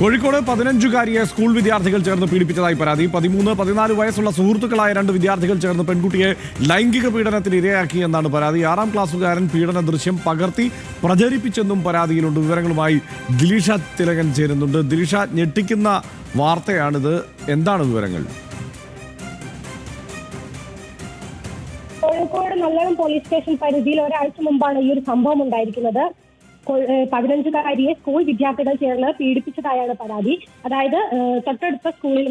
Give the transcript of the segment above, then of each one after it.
Kozhikode 15-കാരിയെ school വിദ്യാർത്ഥികൾ ചേർന്ന് പീഡിപ്പിച്ചതായി പരാതി. 13-14 വയസ്സുള്ള സുഹൃത്തുക്കളായ 2 വിദ്യാർത്ഥികൾ ചേർന്ന് പെൺകുട്ടിയെ ലൈംഗിക പീഡനത്തിന് ഇരയാക്കിയെന്നാണ് പരാതി. 6ാം ക്ലാസ്സുകാരൻ പീഡന ദൃശ്യം പകർത്തി പ്രചരിപ്പിച്ചെന്നും പരാതിയിലുണ്ട്. വിവരങ്ങളുമായി ദിലീഷ തിലകൻ ചേരുന്നുണ്ട്. ദിലീഷ, ഞെട്ടിക്കുന്ന വാർത്തയാണിത്. എന്താണ് വിവരങ്ങൾ? കോഴിക്കോട് നല്ലളം പോലീസ് സ്റ്റേഷൻ പരിധിയിൽ ഒരാഴ്ച മുമ്പാണ് ഈ ഒരു സംഭവം ഉണ്ടായിരിക്കുന്നത്. 15-കാരിയെ സ്കൂൾ വിദ്യാർത്ഥികൾ ചേർന്ന് പീഡിപ്പിച്ചതായാണ് പരാതി. അതായത് തൊട്ടടുത്ത സ്കൂളിൽ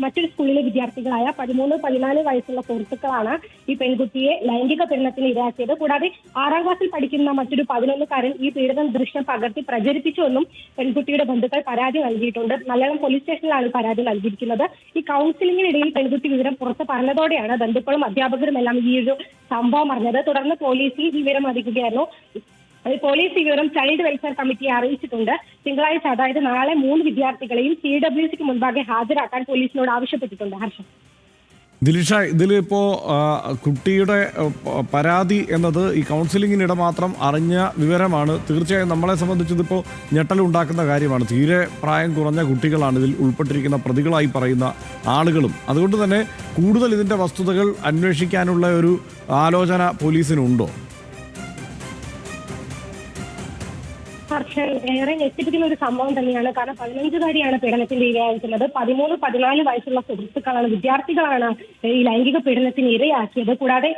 മറ്റൊരു സ്കൂളിലെ വിദ്യാർത്ഥികളായ 13-14 വയസ്സുള്ള സുഹൃത്തുക്കളാണ് ഈ പെൺകുട്ടിയെ ലൈംഗിക പീഡനത്തിന് ഇരയാക്കിയത്. കൂടാതെ 6ാം ക്ലാസ്സിൽ പഠിക്കുന്ന മറ്റൊരു 11-കാരൻ ഈ പീഡന ദൃശ്യം പകർത്തി പ്രചരിപ്പിച്ചുവെന്നും പെൺകുട്ടിയുടെ ബന്ധുക്കൾ പരാതി നൽകിയിട്ടുണ്ട്. നല്ലളം പോലീസ് സ്റ്റേഷനിലാണ് പരാതി നൽകിയിരിക്കുന്നത്. ഈ കൗൺസിലിംഗിനിടയിൽ പെൺകുട്ടി വിവരം പുറത്ത് പറഞ്ഞതോടെയാണ് ബന്ധുക്കളും അധ്യാപകരും എല്ലാം ഈ ഒരു സംഭവം അറിഞ്ഞത്. തുടർന്ന് പോലീസിൽ വിവരം അറിയിക്കുകയായിരുന്നു. പോലീസ് വിവരം ചൈൽഡ് വെൽഫെയർ കമ്മിറ്റിയെ അറിയിച്ചിട്ടുണ്ട്. തിങ്കളാഴ്ച, അതായത് നാളെ 3 വിദ്യാർത്ഥികളെയും CWCക്ക് മുൻപാകെ ഹാജരാക്കാൻ പോലീസിനോട് ആവശ്യപ്പെട്ടിട്ടുണ്ട്. ഹർഷം, ദിലീഷ, ഇതിലിപ്പോ കുട്ടിയുടെ പരാതി എന്നത് ഈ കൗൺസിലിങ്ങിനിടെ മാത്രം അറിഞ്ഞ വിവരമാണ്. തീർച്ചയായും നമ്മളെ സംബന്ധിച്ച് ഇതിപ്പോൾ ഞെട്ടലുണ്ടാക്കുന്ന കാര്യമാണ്. തീരെ പ്രായം കുറഞ്ഞ കുട്ടികളാണ് ഇതിൽ ഉൾപ്പെട്ടിരിക്കുന്ന പ്രതികളായി പറയുന്ന ആളുകളും. അതുകൊണ്ട് തന്നെ കൂടുതൽ ഇതിൻ്റെ വസ്തുതകൾ അന്വേഷിക്കാനുള്ള ഒരു ആലോചന പോലീസിനുണ്ടോ? ഹർഷൻ, ഏറെ ഞെട്ടിപ്പിക്കുന്ന ഒരു സംഭവം തന്നെയാണ്. കാരണം 15-കാരിയാണ് പീഡനത്തിന്റെ ഇരയായിരിക്കുന്നത്. 13-14 വയസ്സുള്ള സുഹൃത്തുക്കളാണ്, വിദ്യാർത്ഥികളാണ് ഈ ലൈംഗിക പീഡനത്തിന് ഇരയാക്കിയത്. കൂടാതെ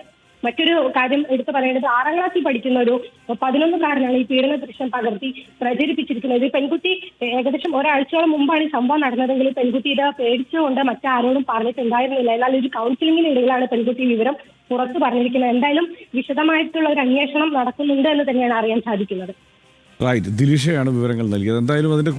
മറ്റൊരു കാര്യം എടുത്തു പറയേണ്ടത്, 6ാം ക്ലാസ്സിൽ പഠിക്കുന്ന ഒരു 11-കാരനാണ് ഈ പീഡന ദൃശ്യം പകർത്തി പ്രചരിപ്പിച്ചിരിക്കുന്നത്. പെൺകുട്ടി ഏകദേശം ഒരാഴ്ചയോളം മുമ്പാണ് ഈ സംഭവം നടന്നതെങ്കിൽ പെൺകുട്ടി ഇത് പേടിച്ചുകൊണ്ട് മറ്റാരോടും പറഞ്ഞിട്ടുണ്ടായിരുന്നില്ല. എന്നാൽ ഒരു കൗൺസിലിംഗിനിടയിലാണ് പെൺകുട്ടി വിവരം പുറത്തു പറഞ്ഞിരിക്കുന്നത്. എന്തായാലും വിശദമായിട്ടുള്ള ഒരു അന്വേഷണം നടക്കുന്നുണ്ട് എന്ന് തന്നെയാണ് അറിയാൻ സാധിക്കുന്നത്. റൈറ്റ്, ദിലീഷയാണ് വിവരങ്ങൾ നൽകിയത്. എന്തായാലും അതിന്റെ